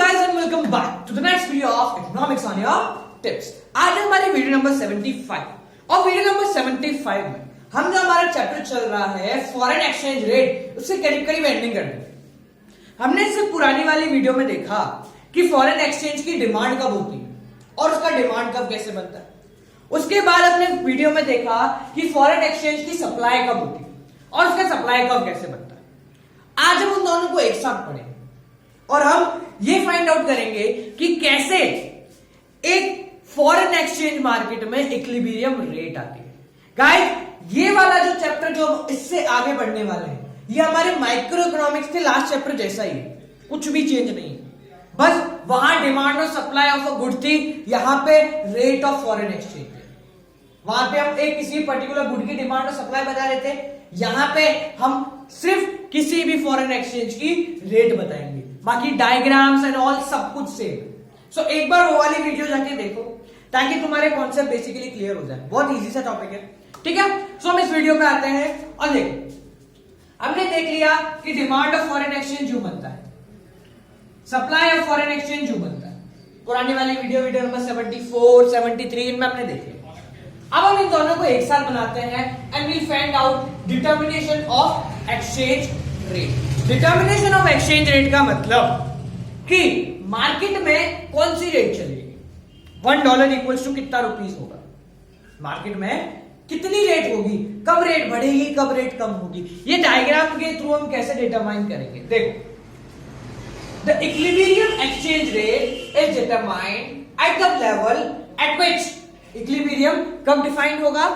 guys and welcome back to the next video of economics on your tips। आज हमारी video number 75 और video number 75 में हम जो हमारा चैप्टर चल रहा है फॉरेन एक्सचेंज रेट, उससे करीब करीब एंडिंग कर दी। हमने इससे पुरानी वाली वीडियो में देखा कि फॉरेन एक्सचेंज की डिमांड कब होती है और उसका डिमांड कब कैसे बनता है। उसके बाद अपने वीडियो में देखा कि फॉरेन एक्सचेंज की सप्लाई कब होती है और उसका सप्लाई कब कैसे बनता है। आज हम उन दोनों को एक साथ पढ़ेंगे और हम ये फाइंड आउट करेंगे कि कैसे एक फॉरेन एक्सचेंज मार्केट में इक्विलिब्रियम रेट आती है। गाइस, ये वाला जो चैप्टर जो इससे आगे बढ़ने वाले हैं, ये हमारे माइक्रो इकोनॉमिक्स के लास्ट चैप्टर जैसा ही है, कुछ भी चेंज नहीं है। बस वहां डिमांड और सप्लाई ऑफ अ गुड थी, यहां पे रेट ऑफ फॉरेन एक्सचेंज है। वहां पे हम एक किसी पर्टिकुलर गुड की डिमांड और सप्लाई बता रहे थे, यहां पे हम सिर्फ किसी भी फॉरेन एक्सचेंज की रेट बताएंगे, बाकी डायग्राम्स एंड ऑल सब कुछ सेम। सो एक बार वो वाली वीडियो जाके देखो ताकि तुम्हारे कॉन्सेप्ट बेसिकली क्लियर हो जाए। बहुत इजी सा टॉपिक है, ठीक है। सो हम इस वीडियो पे आते हैं और देखो, हमने देख लिया कि डिमांड ऑफ फॉरेन एक्सचेंज जो बनता है, सप्लाई ऑफ फॉरेन एक्सचेंज जो बनता है। पुरानी वाली वीडियो नंबर 74, 73 इनमें हमने देख लिया। अब हम इन दोनों को एक साथ बनाते हैं and we'll find out determination of exchange rate. Determination of exchange rate का मतलब कि मार्केट में कौन सी रेट चलेगी। $1 इक्वल्स टू कितना रुपीस होगा, मार्केट में कितनी रेट होगी, कब रेट बढ़ेगी कब रेट कम होगी। ये डायग्राम के थ्रू हम कैसे डिटरमाइन करेंगे। देखो, the equilibrium exchange rate is determined at the level eight which equilibrium कब डिफाइंड होगा,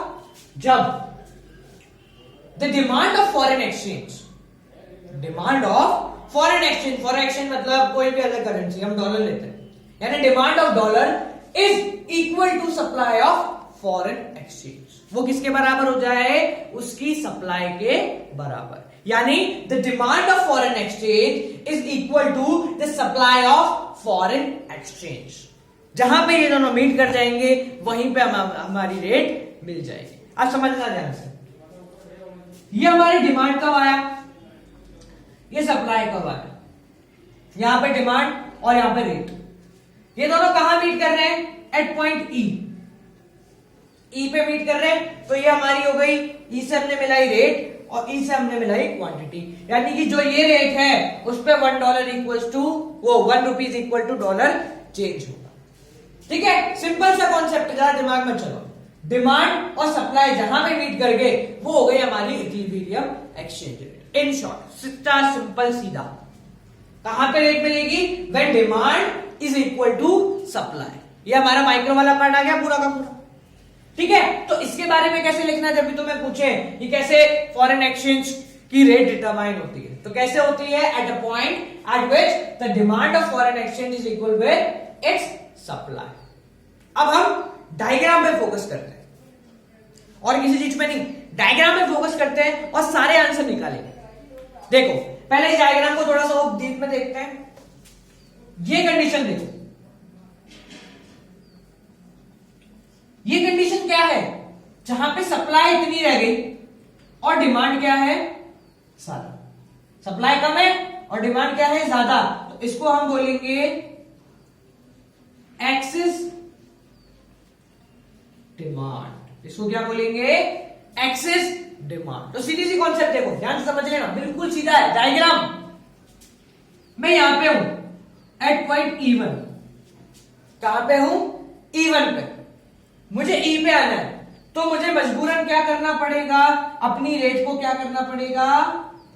जब the demand of foreign exchange, demand of foreign exchange, foreign exchange मतलब कोई भी अलग करेंसी, हम डॉलर लेते हैं, यानी demand of dollar is equal to supply of foreign exchange. वो किसके बराबर हो जाए, उसकी सप्लाई के बराबर। यानी the demand of foreign exchange is equal to the supply of foreign exchange. जहां पे ये दोनों मीट कर जाएंगे वहीं पे हमारी रेट मिल जाएगी। अब समझना ध्यान से, ये हमारी डिमांड कब आया, ये सप्लाई कब आया। यहां पे डिमांड और यहां पे रेट, ये दोनों कहां मीट कर रहे हैं, एट पॉइंट ई पे मीट कर रहे हैं। तो ये हमारी हो गई, ई से हमने मिलाई रेट और ई से हमने मिलाई क्वांटिटी। यानी कि जो ये रेट है उस पे $1 इक्वल्स टू वो ₹1 इक्वल टू डॉलर चेंज होगा। ठीक है, सिंपल सा कॉन्सेप्ट, जरा दिमाग में चलो। डिमांड और सप्लाई जहां पे मीट कर गए वो हो गई हमारी equilibrium exchange rate. In short, simple सीधा, कहां पे रेट मिलेगी, when demand is equal to supply. ये हमारा माइक्रो वाला पार्ट आ गया पूरा का पूरा, ठीक है। तो इसके बारे में कैसे लिखना है, जब भी तुम्हें पूछे कि कैसे फॉरेन एक्सचेंज की रेट डिटरमाइन होती है, तो कैसे होती है, at a point eight which the demand of foreign exchange is equal with its supply. अब हम डायग्राम पे फोकस करते हैं और किसी चीज पे नहीं, डायग्राम पे फोकस करते हैं और सारे आंसर निकालेंगे। देखो, पहले इस डायग्राम को थोड़ा सा डीप में देखते हैं। ये कंडीशन देखो, ये कंडीशन क्या है, जहां पे सप्लाई इतनी रह गई और डिमांड क्या है, ज्यादा। सप्लाई कम है और डिमांड क्या है, ज्यादा। तो इसको हम बोलेंगे एक्सेस डिमांड। इसको क्या बोलेंगे, एक्सेस डिमांड। तो सीधी सी कॉन्सेप्ट देखो, ध्यान से समझ लेना, बिल्कुल सीधा है डायग्राम। मैं यहां पे हूं एट पॉइंट E1, कहां पे हूं, E1 पे, मुझे ई पे आना है, तो मुझे मजबूरन क्या करना पड़ेगा, अपनी रेट को क्या करना पड़ेगा,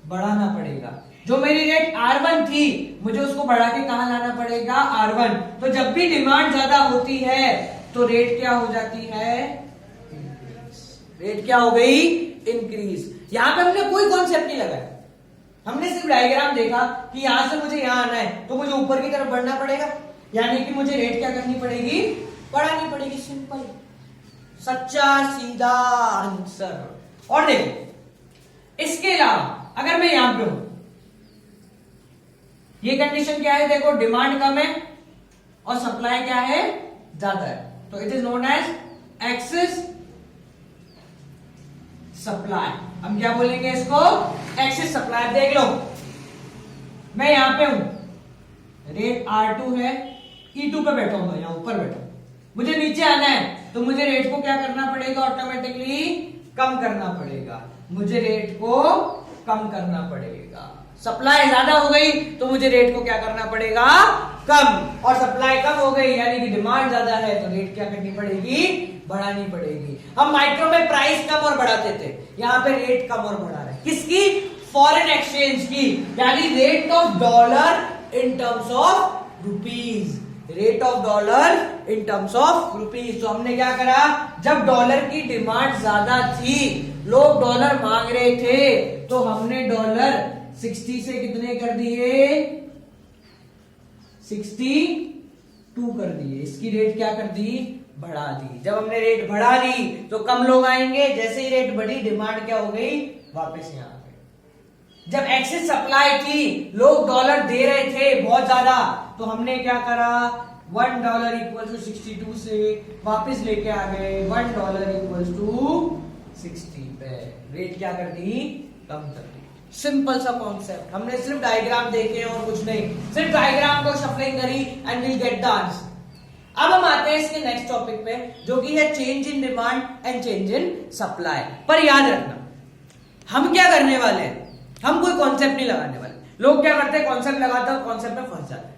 बढ़ाना पड़ेगा। जो मेरी रेट R1 थी मुझे उसको बढ़ा के कहां लाना पड़ेगा, R1। तो जब भी डिमांड ज्यादा होती है तो रेट क्या हो जाती है, रेट क्या हो गई, इंक्रीज। यहां पे हमने कोई कॉन्सेप्ट नहीं लगाया, हमने सिर्फ डायग्राम देखा कि यहां से मुझे यहां आना है तो मुझे ऊपर की तरफ बढ़ना पड़ेगा, यानी कि मुझे रेट क्या करनी पड़ेगी, बढ़ानी पड़ेगी। सिंपल, सच्चा सीधा आंसर। और देखो, इसके अलावा अगर मैं यहां पे हूं, ये कंडीशन क्या है, देखो डिमांड कम है और सप्लाई क्या है, ज्यादा है, तो it is known as excess supply. हम क्या बोलेंगे इसको, एक्सेस सप्लाई। देख लो, मैं यहां पे हूं, रेट R2 है, E2 पे बैठा हूं, यहां ऊपर बैठा हूं, मुझे नीचे आना है तो मुझे रेट को क्या करना पड़ेगा, ऑटोमेटिकली कम करना पड़ेगा, मुझे रेट को कम करना पड़ेगा। सप्लाई ज्यादा हो गई तो मुझे रेट को क्या करना पड़ेगा, कम, और सप्लाई कम हो गई यानी कि डिमांड ज्यादा है तो रेट क्या करनी पड़ेगी, बढ़ानी पड़ेगी। हम माइक्रो में प्राइस कम और बढ़ाते थे, यहां पे रेट कम और बढ़ा रहे हैं, किसकी, फॉरेन एक्सचेंज की, यानी rate of dollar in terms of rupees, rate of dollar in terms of rupees. तो हमने क्या करा, जब डॉलर की डिमांड ज्यादा थी, लोग डॉलर मांग रहे थे, तो हमने डॉलर 60 से कितने कर दिए, 62 कर दिए, इसकी रेट क्या कर दी, बढ़ा दी। जब हमने रेट बढ़ा दी तो कम लोग आएंगे, जैसे ही रेट बढ़ी डिमांड क्या हो गई, वापस यहां आ गई। जब एक्सेस सप्लाई थी, लोग डॉलर दे रहे थे बहुत ज्यादा, तो हमने क्या करा, $1 इक्वल टू 62 से वापस लेके आ गए $1 इक्वल टू 60 पे, रेट क्या कर दी, कम कर दी। सिंपल सा कॉन्सेप्ट, हमने सिर्फ डायग्राम देखे और कुछ नहीं, सिर्फ डायग्राम को शफलिंग करी and will get the answer. अब हम आते हैं इसके नेक्स्ट टॉपिक पे, जो कि है change in demand and change in supply. पर याद रखना, हम क्या करने वाले हैं, हम कोई कॉन्सेप्ट नहीं लगाने वाले। लोग क्या करते हैं, कॉन्सेप्ट लगाते हैं, कॉन्सेप्ट में फंस जाते हैं।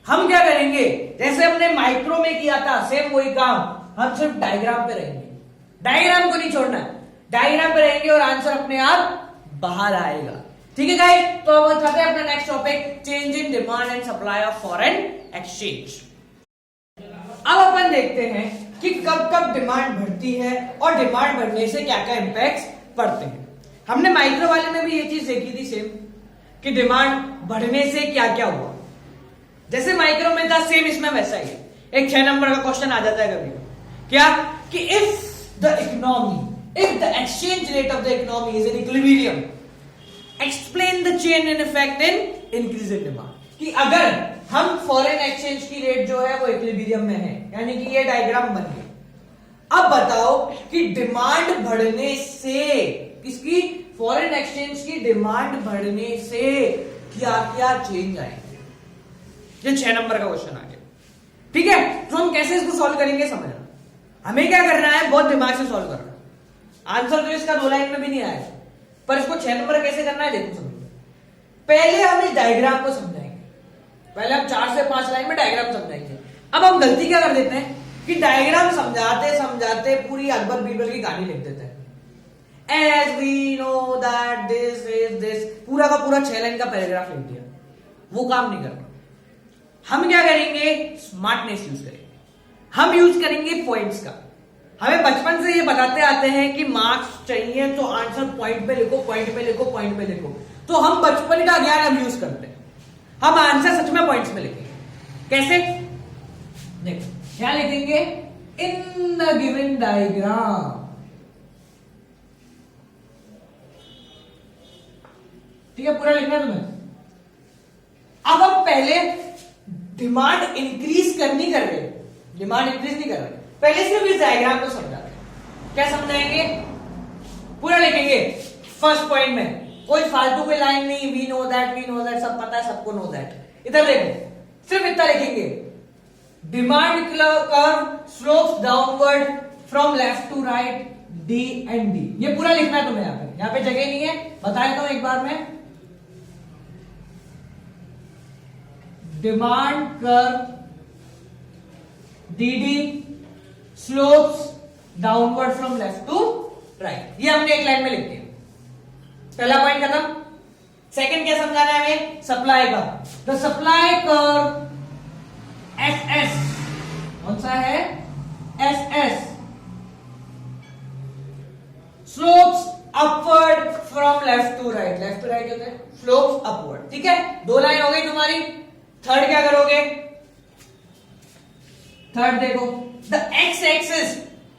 हम क्या करेंगे, जैसे हमने माइक्रो में किया था, सेम वही काम, हम सिर्फ डायग्राम पे रहेंगे, डायग्राम को नहीं छोड़ना है, डायग्राम पे रहेंगे और आंसर अपने आप बाहर आएगा। ठीक है गाइस, तो अब उठाते हैं अपना next topic, change in demand and supply of foreign exchange. अब अपन देखते हैं कि कब कब डिमांड बढ़ती है और डिमांड बढ़ने से क्या क्या इंपैक्ट्स पड़ते हैं। हमने माइक्रो वाले में भी ये चीज देखी थी सेम, कि डिमांड बढ़ने से क्या क्या हुआ, जैसे माइक्रो में था सेम इसमें वैसा ही है। एक 6 नंबर का क्वेश्चन आ जाता है कभी, क्या कि if the exchange rate of the economy is in equilibrium, explain the chain in effect in increase in demand. कि अगर हम फॉरेन एक्सचेंज की रेट जो है वो इक्विलिब्रियम में है, यानी कि ये डायग्राम बन गया। अब बताओ कि डिमांड बढ़ने से, किसकी, फॉरेन एक्सचेंज की डिमांड बढ़ने से क्या क्या चेंज आएंगे। ये 6 नंबर का क्वेश्चन आ गया। ठीक है, तो हम कैसे इसको सॉल्व करेंगे, समझना। हमें क्या करना है, बहुत दिमाग से सॉल्व करना। आंसर तो इसका 2 लाइन में भी नहीं आएगा, पर इसको 6 नंबर कैसे करना है देखो, समझो। पहले हम इस डायग्राम को समझाएंगे, पहले हम 4 से 5 लाइन में डायग्राम समझाएंगे। अब हम गलती क्या कर देते हैं कि डायग्राम समझाते समझाते पूरी अकबर बीरबल की कहानी लिख देते हैं। As we know that this is this, पूरा का पूरा 6 लाइन का पैराग्राफ लिख दिया, वो काम नहीं करना। हम क्या करेंगे, स्मार्टनेस यूज करेंगे, हम यूज करेंगे पॉइंट्स का। हमें बचपन से ये बताते आते हैं कि मार्क्स चाहिए तो आंसर पॉइंट पे लिखो, पॉइंट पे लिखो, पॉइंट पे लिखो। तो हम बचपन का ज्ञान हम यूज करते हैं, हम आंसर सच में पॉइंट्स में लिखेंगे। कैसे, देखो क्या लिखेंगे, इन द गिवन डायग्राम, ठीक है, पूरा लिखना है तुम्हें। अब हम पहले डिमांड इंक्रीज करनी कर रहे, डिमांड इंक्रीज नहीं कर रहे, पहले सिर्फ इस डायग्राम को समझाते हैं। क्या समझाएंगे, पूरा लिखेंगे। फर्स्ट पॉइंट में कोई फालतू की लाइन नहीं, वी नो दैट, सब पता है, सबको नो दैट। इधर देखो, सिर्फ इतना लिखेंगे, demand curve slopes downward from left to right, D and D. ये पूरा लिखना है तुम्हें, यहां पे जगह नहीं है, बता देता हूं एक बार में। Demand curve D slopes downward from left to right, ये हमने एक लाइन में लिख दिया। पहला पॉइंट खत्म। सेकंड क्या समझाना है हमें, सप्लाई का। The supply curve S S, कौन सा है, S S, slopes upward from left to right, left to right होता है स्लोप्स अपवर्ड। ठीक है, 2 लाइन हो गई तुम्हारी। थर्ड क्या करोगे, थर्ड देखो, the x axis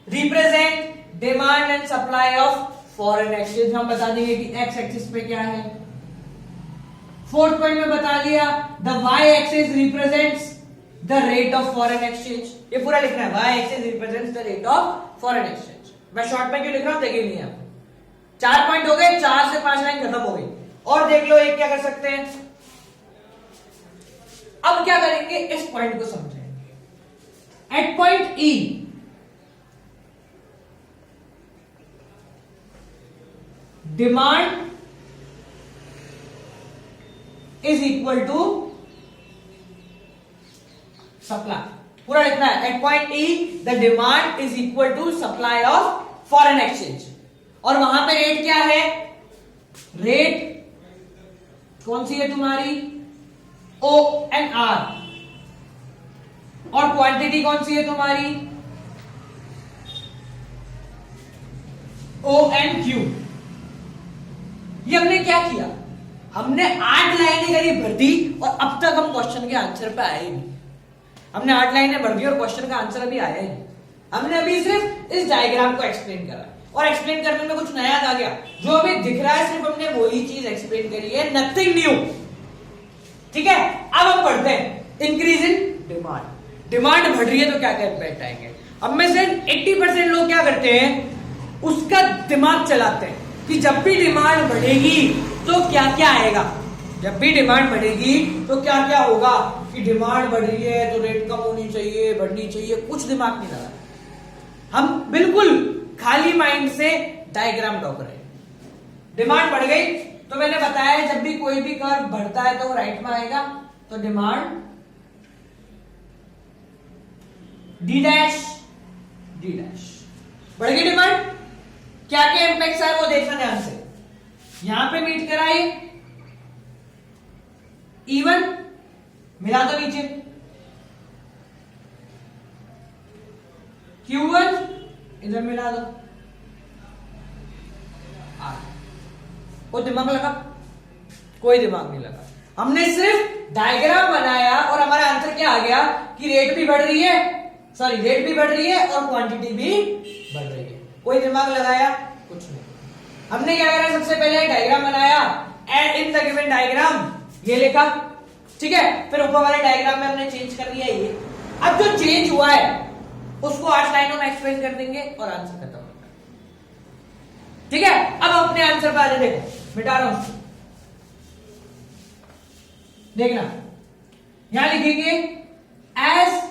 represent demand and supply of foreign exchange. हम बता देंगे कि एक्स एक्सिस पे क्या है। फोर्थ पॉइंट में बता दिया, the Y axis represents the rate of foreign exchange. ये पूरा लिखना है, Y axis represents the rate of foreign exchange. मैं शॉर्ट में क्यों लिख रहा हूं, देखिए नहीं आप। 4 पॉइंट हो गए, 4 से 5 लाइन खत्म हो गई। और देख लो एक क्या कर सकते हैं, करेंगे, इस पॉइंट को समझेंगे। At point E demand is equal to supply. पूरा लिखना है, at point E the demand is equal to supply of foreign exchange. और वहां पे रेट क्या है? रेट कौन सी है तुम्हारी? O N R. और क्वांटिटी कौन सी है तुम्हारी? O N Q. ये हमने क्या किया? हमने 8 लाइनें करी भर दी और अब तक हम क्वेश्चन के आंसर पे आए ही नहीं। हमने 8 लाइनें भर दी और क्वेश्चन का आंसर अभी आया ही नहीं। हमने अभी सिर्फ इस डायग्राम को एक्सप्लेन करा और एक्सप्लेन करने में कुछ नया आ गया। जो हमें दिख रहा है सिर्फ हमने वही चीज एक्सप्लेन करी है, नथिंग न्यू। ठीक है, अब हम पढ़ते हैं इंक्रीज इन डिमांड। डिमांड बढ़ रही है तो क्या क्या इम्पैक्ट आएंगे। अब में से 80% लोग क्या करते हैं, उसका दिमाग चलाते हैं कि जब भी डिमांड बढ़ेगी तो क्या क्या आएगा। जब भी डिमांड बढ़ेगी तो क्या क्या होगा, कि डिमांड बढ़ रही है तो रेट कम होनी चाहिए, बढ़नी चाहिए, कुछ दिमाग नहीं लगा। हम बिल्कुल खाली माइंड से डायग्राम ड्रॉ करें। डिमांड बढ़ गई तो मैंने बताया जब भी कोई भी कर्व बढ़ता है तो वो राइट में आएगा। तो demand D dash D dash बढ़ गई डिमांड। क्या क्या इंपैक्ट है वो देखना ध्यान से। यहां पे मीट कराइए इवन, मिला दो नीचे Q1, इधर मिला दो R। कोई दिमाग लगा? कोई दिमाग नहीं लगा। हमने सिर्फ डायग्राम बनाया और हमारा आंसर क्या आ गया कि रेट भी बढ़ रही है, सॉरी रेट भी बढ़ रही है और क्वांटिटी भी बढ़ रही है। कोई दिमाग लगाया? कुछ नहीं। हमने क्या करा, सबसे पहले डायग्राम बनाया and in the given diagram ये लिखा। ठीक है, फिर ऊपर वाले डायग्राम में हमने चेंज कर लिया ये। अब जो चेंज हुआ है उसको 8 लाइनों में एक्सप्लेन कर देंगे और आंसर खत्म होगा। ठीक है, अब अपने आंसर पे आ जाए। देखो मिटा रहा हूं, देखना यहां लिखेंगे एज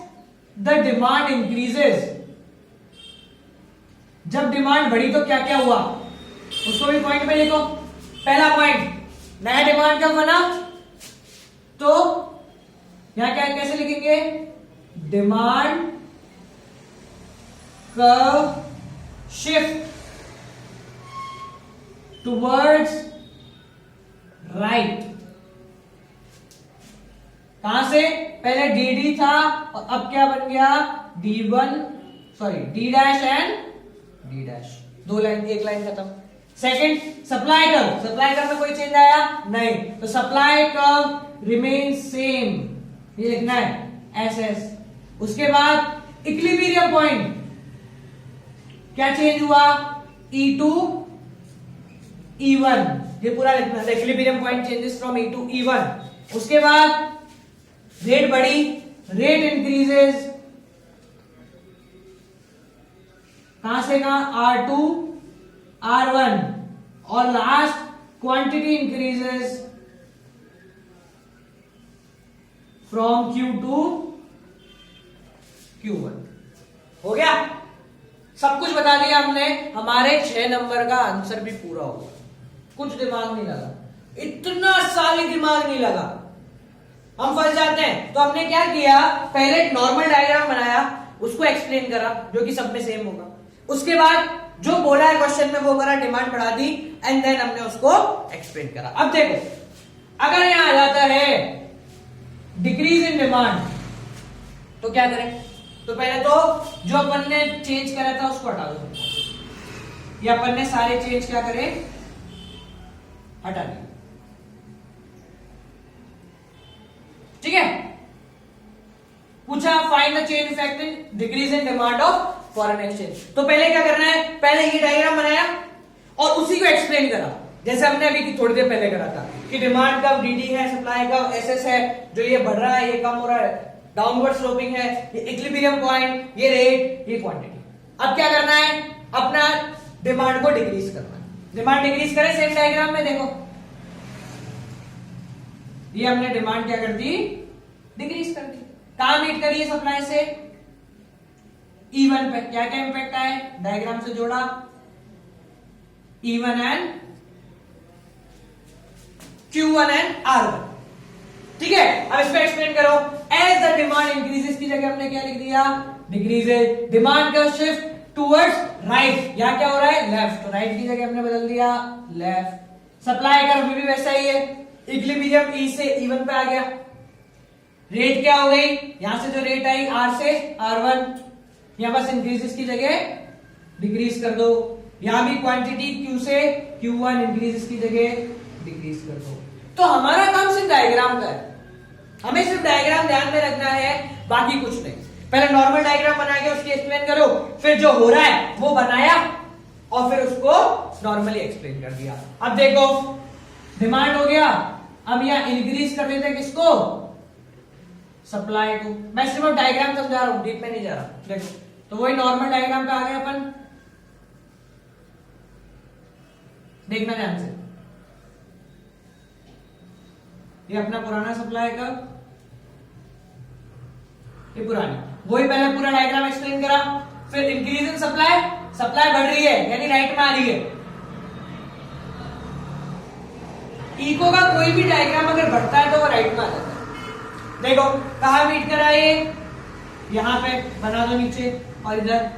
द डिमांड इंक्रीजेस। जब डिमांड बढ़ी तो क्या क्या हुआ, उसको भी पॉइंट पे लिखो। पहला पॉइंट, नया डिमांड कब बना, तो यहां क्या कैसे लिखेंगे, demand curve shift towards right. कहां से, पहले डी था और अब क्या बन गया, D1, sorry D dash and D dash. 2 line, 1 line खत्म। Second supply curve, supply curve में कोई चेंज आया नहीं, तो सप्लाई कर्व रिमेन सेम, ये लिखना है SS। उसके बाद इक्विलिब्रियम पॉइंट क्या चेंज हुआ, E2 E1, ये पूरा लिखना है। Equilibrium point changes from E2 E1। उसके बाद रेट बढ़ी, रेट इंक्रीजेस, कहां से कहां, R2 R1। और last quantity increases from Q2 Q1। हो गया, सब कुछ बता दिया हमने। हमारे 6 नंबर का आंसर भी पूरा हो गया। कुछ दिमाग नहीं लगा, इतना सारी दिमाग नहीं लगा, हम फंस जाते हैं। तो हमने क्या किया, पहले एक नॉर्मल डायग्राम बनाया, उसको एक्सप्लेन करा जो कि सब में सेम होगा। उसके बाद जो बोला है क्वेश्चन में वो करा, डिमांड बढ़ा दी एंड देन हमने उसको एक्सप्लेन करा। अब देखो, अगर यहां आ जाता है डिक्रीज इन डिमांड तो क्या करें, तो पहले तो जो अपन ने चेंज करा था उसको हटा दो। या अपन ने सारे चेंज क्या करें, हटा दिए। ठीक है, पूछा find the chain effect in decrease in demand of foreign exchange. तो पहले क्या करना है, पहले ये डायग्राम बनाया और उसी को एक्सप्लेन करा, जैसे हमने अभी थोड़ी देर पहले करा था कि डिमांड का DD है, सप्लाई का SS है, जो ये बढ़ रहा है ये कम हो रहा है, डाउनवर्ड स्लोपिंग है, ये इक्विलिब्रियम पॉइंट, ये रेट, ये क्वांटिटी। अब क्या करना है, अपना डिमांड को डिक्रीज करना है। डिमांड डिक्रीज करें, सेम डायग्राम में देखो, ये हमने डिमांड क्या कर दी, डिक्रीज कर दी। कहां मीट करिए सप्लाई से? E1 पे। क्या क्या इंपैक्ट आए? डायग्राम से जोड़ा E1 and Q1 and R1। ठीक है, अब इसको एक्सप्लेन करो। एज द डिमांड इंक्रीजेस की जगह हमने क्या लिख दिया? डिक्रीजेस। डिमांड का शिफ्ट टूवर्ड्स राइट, या क्या हो रहा है? लेफ्ट। तो राइट की जगह हमने बदल दिया लेफ्ट। सप्लाई कर्व भी वैसा ही है, इक्विलिब्रियम E से E1 पे आ गया। रेट क्या हो गई? यहां से जो रेट आई R से R1, यहां बस इंक्रीजेस की जगह डिक्रीज कर दो। यहां भी क्वांटिटी Q से Q1, इंक्रीजेस की जगह डिक्रीज कर दो। तो हमारा काम सिर्फ डायग्राम का है, हमें सिर्फ डायग्राम ध्यान में रखना है, बाकी कुछ नहीं। पहले नॉर्मल डायग्राम बना के उसकी एक्सप्लेन करो, फिर जो हो रहा है वो बनाया और फिर उसको नॉर्मली एक्सप्लेन कर दिया। अब देखो डिमांड हो गया, अब यहां इंक्रीज कर देते किसको? सप्लाई को। मैं सिर्फ डायग्राम समझा रहा हूं, डीप में नहीं जा रहा। देखो तो वही नॉर्मल डायग्राम पे आ गए अपन, देखना ध्यान से। ये अपना पुराना सप्लाई का, ये पुरानी, वही पहले पूरा डायग्राम एक्सप्लेन करा, फिर इंक्रीज इन सप्लाई, सप्लाई बढ़ रही है यानी राइट में आ रही है। इको का कोई भी डायग्राम अगर बढ़ता है तो वो राइट में आ जाता है। देखो कहां मीट करा ये? यहां पे बना दो नीचे, और इधर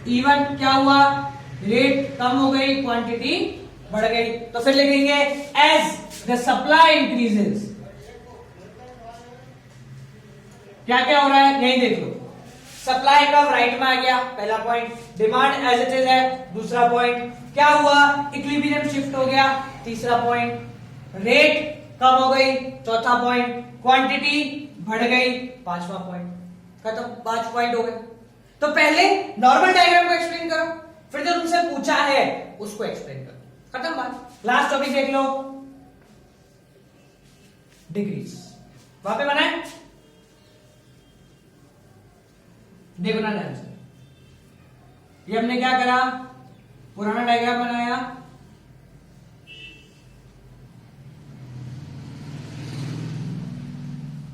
E1 क्या हुआ? रेट कम हो गई, क्वांटिटी बढ़ गई। तो फिर लिखेंगे एज द सप्लाई इंक्रीजेस। क्या क्या हो रहा है यही देख लो। सप्लाई कर्व राइट में आ गया, पहला point. Demand as it is है, दूसरा पॉइंट। क्या हुआ? इक्विलिब्रियम शिफ्ट हो गया, तीसरा पॉइंट। रेट कम हो गई, चौथा पॉइंट। क्वांटिटी बढ़ गई, पांचवा पॉइंट। खत्म, 5 पॉइंट हो गए। तो पहले नॉर्मल डायग्राम को एक्सप्लेन करो, फिर जो तुमसे पूछा है उसको एक्सप्लेन करो। खत्म बात। लास्ट टॉपिक देख लो, डिक्रीज। वहां पे बनाए, देखना ध्यान से। ये हमने क्या करा? पुराना डायग्राम बनाया,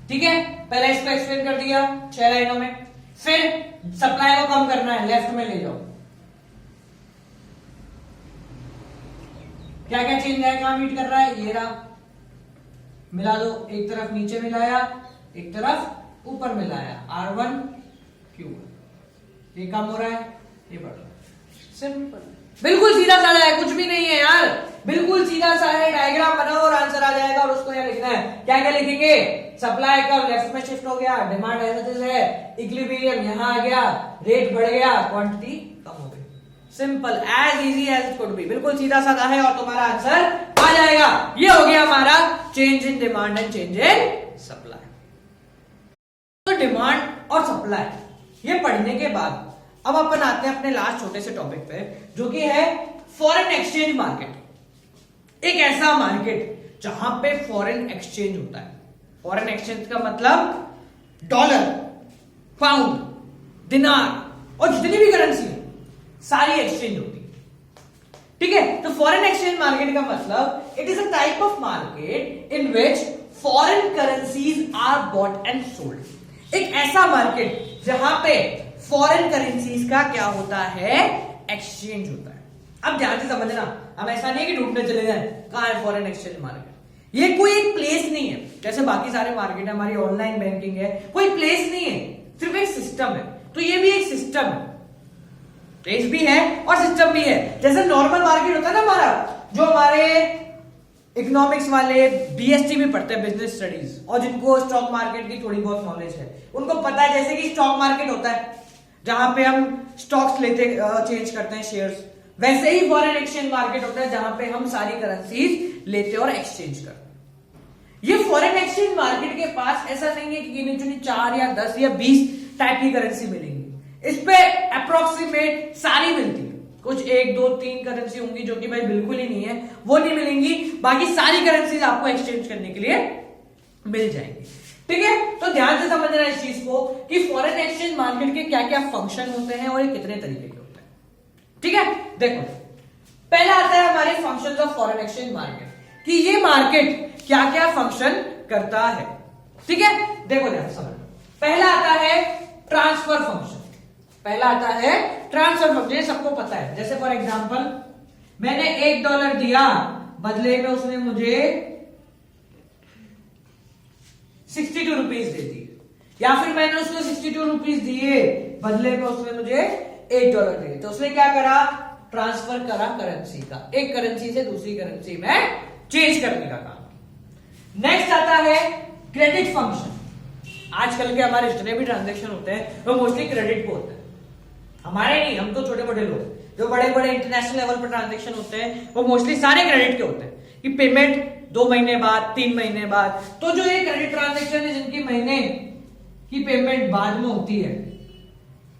ठीक है। पहले इसको एक्सप्लेन कर दिया 6 लाइनों में। फिर सप्लाई को कम करना है, लेफ्ट में ले जाओ। क्या क्या चेंज है, कहां मीट कर रहा है? ये रहा, मिला दो। एक तरफ नीचे मिलाया, एक तरफ ऊपर मिलाया। R1 Q1, ये कम हो रहा है, ये बढ़ रहा है। सिंपल, बिल्कुल सीधा साधा है, कुछ भी नहीं है यार, बिल्कुल सीधा सा है। डायग्राम बनाओ और आंसर आ जाएगा। और उसको यहाँ लिखना है, क्या क्या लिखेंगे? सप्लाई का लेफ्ट में शिफ्ट हो गया, डिमांड एज इट इज है, इक्विलिब्रियम यहां आ गया, रेट बढ़ गया, क्वांटिटी कम हो गई। Simple, as easy as it could be. बिल्कुल सीधा साधा है और तुम्हारा आंसर आ जाएगा। ये हो गया हमारा change in demand and change in supply. तो डिमांड और सप्लाई ये पढ़ने के बाद अब अपन आते हैं अपने लास्ट छोटे से टॉपिक पे, जो कि है फॉरेन एक्सचेंज मार्केट। एक ऐसा मार्केट जहां पे फॉरेन एक्सचेंज होता है। फॉरेन एक्सचेंज का मतलब डॉलर, पाउंड, दिनार और जितनी भी करेंसी है सारी एक्सचेंज होती है। ठीक है, तो फॉरेन एक्सचेंज मार्केट का मतलब it is a type of market in which foreign currencies are bought and sold. एक ऐसा मार्केट जहां पे फॉरेन करेंसीज का क्या होता है? एक्सचेंज होता है। अब ध्यान से समझना, हम ऐसा नहीं कि ढूंढने चले जाए कहां है फॉरेन एक्सचेंज मार्केट। ये कोई एक प्लेस नहीं है, जैसे बाकी सारे मार्केट है, हमारी ऑनलाइन बैंकिंग है, कोई प्लेस नहीं है, सिर्फ एक सिस्टम है। तो ये भी एक सिस्टम है, प्लेस भी है और सिस्टम भी है। जैसे नॉर्मल मार्केट होता है ना हमारा, जो हमारे इकोनॉमिक्स वाले बीएसटी में पढ़ते हैं, बिजनेस स्टडीज, और जिनको स्टॉक मार्केट की थोड़ी बहुत नॉलेज है उनको पता है जैसे कि स्टॉक मार्केट होता है जहां पे हम स्टॉक्स लेते चेंज करते हैं शेयर्स, वैसे ही फॉरेन एक्सचेंज मार्केट होता है जहां पे हम सारी करेंसीज लेते और एक्सचेंज करते हैं। ये फॉरेन एक्सचेंज मार्केट के पास ऐसा नहीं है कि गिनी चुनी 4 या 10 या 20 टाइप की करेंसी मिलेंगी। इस पे अप्रोक्सीमेट सारी मिलती है। कुछ 1 2 3 करेंसी होंगी जो कि भाई बिल्कुल ही नहीं है, वो नहीं मिलेंगी। बाकी सारी करेंसीज आपको एक्सचेंज करने के लिए मिल जाएंगी। ठीक है, तो ध्यान से समझना इस चीज को कि फॉरेन एक्सचेंज मार्केट के क्या क्या फंक्शन होते हैं और ये कितने तरीके के होते हैं। ठीक है, देखो पहला आता है हमारे functions of foreign exchange market, कि ये मार्केट क्या क्या फंक्शन करता है। ठीक है, देखो ध्यान समझ। पहला आता है ट्रांसफर फंक्शन। पहला आता है ट्रांसफर फंक्शन, ये सबको पता है। जैसे फॉर एग्जांपल मैंने $1 दिया, बदले में उसने मुझे 62 रुपीज दे दिए, या फिर मैंने उसको 62 रुपीज दिए, बदले में उसने मुझे $1 दिए। तो उसने क्या करा, ट्रांसफर करा करेंसी का, एक करेंसी से दूसरी करेंसी में चेंज करने का काम। नेक्स्ट आता है क्रेडिट फंक्शन। आजकल के हमारे जितने भी ट्रांजैक्शन होते हैं वो मोस्टली क्रेडिट पे होते हैं। हमारे नहीं, हम तो छोटे मोटे लोग, जो बड़े बड़े इंटरनेशनल लेवल पर ट्रांजैक्शन होते हैं वो मोस्टली सारे क्रेडिट के होते हैं कि पेमेंट 2 महीने बाद, 3 महीने बाद। तो जो ये क्रेडिट ट्रांजैक्शन है जिनकी महीने की पेमेंट बाद में होती है,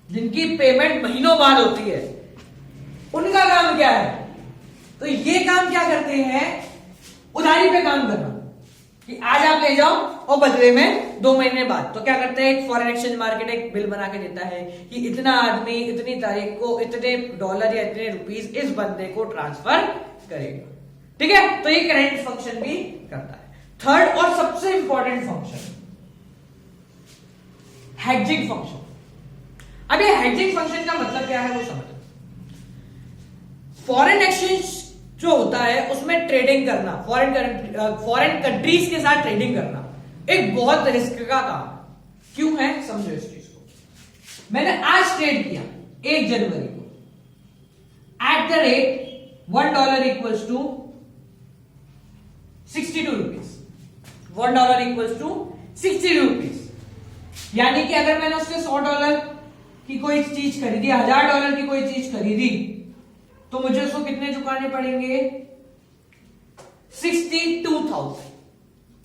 जिनकी पेमेंट महीनों बाद होती है, उनका काम क्या है? तो ये काम क्या करते हैं, उधारी पे काम करना, कि आज आप ले जाओ और बदले में 2 महीने बाद। तो क्या करते हैं, एक फॉरेन एक्सचेंज मार्केट एक बिल बना के देता है कि इतना आदमी इतनी तारीख को इतने $, या इतने रुपीस इस बंदे को ट्रांसफर करेगा। ठीक है, तो ये क्रेडिट फंक्शन भी करता है। थर्ड और सबसे इंपॉर्टेंट फंक्शन, हेजिंग फंक्शन। अब ये हेजिंग फंक्शन का मतलब क्या है वो समझो। फॉरेन एक्सचेंज जो होता है उसमें ट्रेडिंग करना, फॉरेन कंट्रीज के साथ ट्रेडिंग करना एक बहुत रिस्क का काम है। क्यों है, समझो इस चीज को। मैंने आज ट्रेड किया 1 जनवरी को at the rate $1 equals to 62 rupees. $1 equals to 62 rupees. यानी कि अगर मैंने उससे $100 की कोई चीज खरीदी, $1000 की कोई चीज खरीदी, तो मुझे उसको कितने चुकाने पड़ेंगे, 62,000।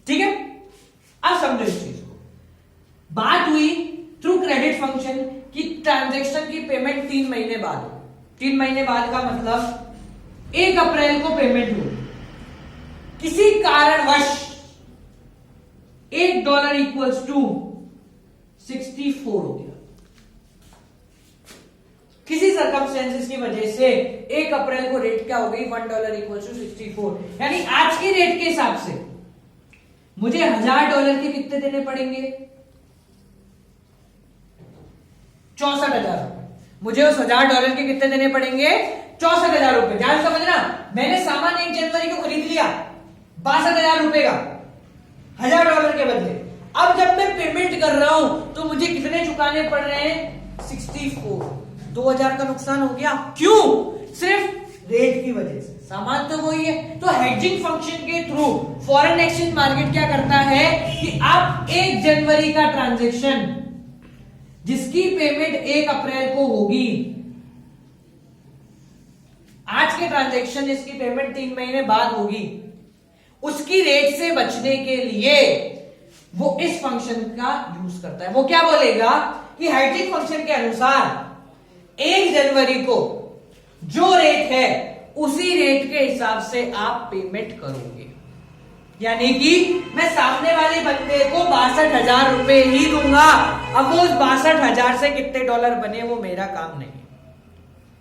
ठीक है, अब समझो इस चीज को। बात हुई थ्रू क्रेडिट फंक्शन की ट्रांजैक्शन की पेमेंट 3 महीने बाद हो। 3 महीने बाद का मतलब 1 अप्रैल को पेमेंट हुई, किसी कारणवश $1 इक्वल्स टू 64 हो गया, किसी सर्कमस्टेंसेस की वजह से 1 अप्रैल को रेट क्या हो गई, $1 इक्वल्स टू 64। यानी आज के रेट के हिसाब से मुझे $1000 के कितने देने पड़ेंगे, 64,000 रुपए। मुझे उस $1000 के कितने देने पड़ेंगे, 64,000 रुपए। ध्यान समझना, मैंने सामान 1 जनवरी को खरीद लिया 62,000 रुपए का $1000 के बदले। अब जब मैं पेमेंट कर रहा हूं तो मुझे कितने चुकाने पड़ रहे हैं, 64। 2000 का नुकसान हो गया। क्यों, सिर्फ रेट की वजह से। सामान तो वही है। तो हेजिंग फंक्शन के थ्रू फॉरेन एक्सचेंज मार्केट क्या करता है कि आप 1 जनवरी का ट्रांजैक्शन जिसकी पेमेंट 1 अप्रैल को होगी, आज के ट्रांजैक्शन जिसकी पेमेंट 3 महीने बाद होगी, उसकी रेट से बचने के लिए वो इस फंक्शन का यूज करता है। वो क्या बोलेगा कि हेजिंग फंक्शन के अनुसार 1 जनवरी को जो रेट है उसी रेट के हिसाब से आप पेमेंट करोगे। यानी कि मैं सामने वाले बंदे को 62,000 रुपए ही दूंगा। अब वो 62,000 से कितने डॉलर बने वो मेरा काम नहीं है।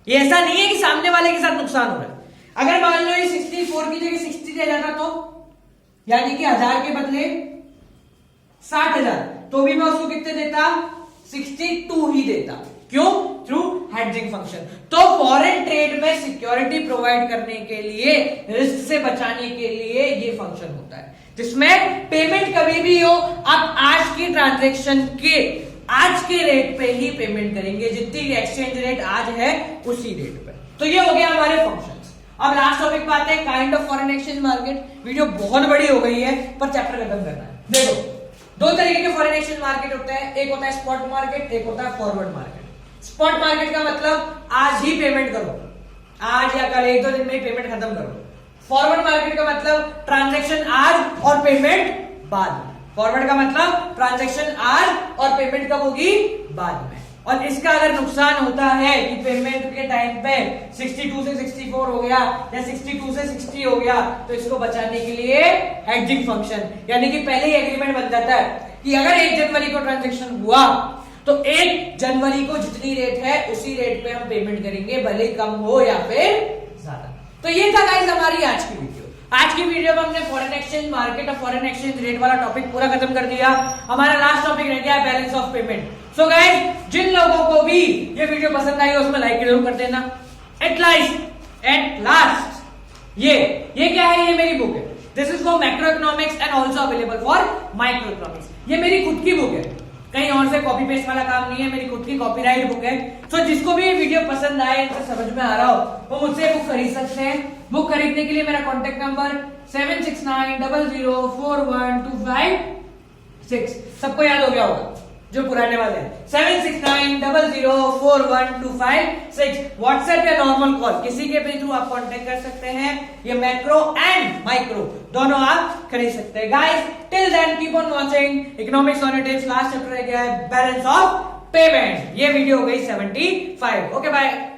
ये ऐसा नहीं है कि सामने वाले के साथ नुकसान हो रहा है। अगर मान लो ये 64 की जगह 60 दे जाता तो, यानी कि 1000 के बदले 60,000, तो भी मैं उसको कितने देता, 62 ही देता। क्यों, थ्रू हेजिंग फंक्शन। तो फॉरेन ट्रेड में सिक्योरिटी प्रोवाइड करने के लिए, रिस्क से बचाने के लिए ये फंक्शन होता है, जिसमें पेमेंट कभी भी हो आप आज की ट्रांजैक्शन के आज के रेट पे ही पेमेंट करेंगे, जितनी एक्सचेंज रेट आज है उसी रेट पे। तो ये हो गया हमारे फंक्शंस। अब लास्ट टॉपिक पे आते हैं, kind of foreign exchange market. Video बहुत बड़ी हो गई है पर चैप्टर खत्म करना है। देखो, 2 तरीके के फॉरेन एक्सचेंज मार्केट होते हैं, एक होता है स्पॉट मार्केट, एक होता है फॉरवर्ड मार्केट। स्पॉट मार्केट का मतलब आज ही पेमेंट करो, आज या कल 1-2 दिन में ही पेमेंट खत्म करो। फॉरवर्ड मार्केट का मतलब ट्रांजैक्शन आज और पेमेंट बाद। फॉरवर्ड का मतलब ट्रांजैक्शन आज और पेमेंट कब होगी, बाद में। और इसका अगर नुकसान होता है कि पेमेंट के टाइम पे 62 से 64 हो गया या 62 से 60 हो गया, तो इसको बचाने के लिए हेजिंग फंक्शन, यानी कि पहले ही एग्रीमेंट बन जाता है कि अगर 1 जनवरी को ट्रांजैक्शन हुआ तो 1 जनवरी को जितनी रेट है उसी रेट पे हम पेमेंट करेंगे, भले कम हो या फिर ज्यादा। तो ये था गाइस हमारी आज की वीडियो। आज की वीडियो में हमने फॉरेन एक्सचेंज मार्केट और फॉरेन एक्सचेंज रेट वाला टॉपिक पूरा खत्म कर दिया। हमारा लास्ट टॉपिक रह गया balance of payment. So guys, जिन लोगों को भी ये वीडियो पसंद आई उसमें लाइक जरूर कर देना। एट लास्ट ये क्या है? ये मेरी बुक है। This is for macro economics and also available for micro economics. ये मेरी खुद की बुक है, कहीं और से कॉपी पेस्ट वाला काम नहीं है, मेरी खुद की कॉपीराइट बुक है। तो जिसको भी ये वीडियो पसंद आए, इनसे समझ में आ रहा हो, वो मुझसे बुक खरीद सकते हैं। बुक खरीदने के लिए मेरा कॉन्टेक्ट नंबर 7690025256। सबको याद हो गया होगा जो पुराने वाले हैं, 7690041256। व्हाट्सएप या नॉर्मल कॉल किसी के भी थ्रू आप कांटेक्ट कर सकते हैं। ये मैक्रो एंड माइक्रो दोनों आप खरीद सकते हैं। Guys, till then keep on watching economics on your tips. Last chapter रह गया है बैलेंस ऑफ पेमेंट। ये वीडियो हो गई 75। Okay bye.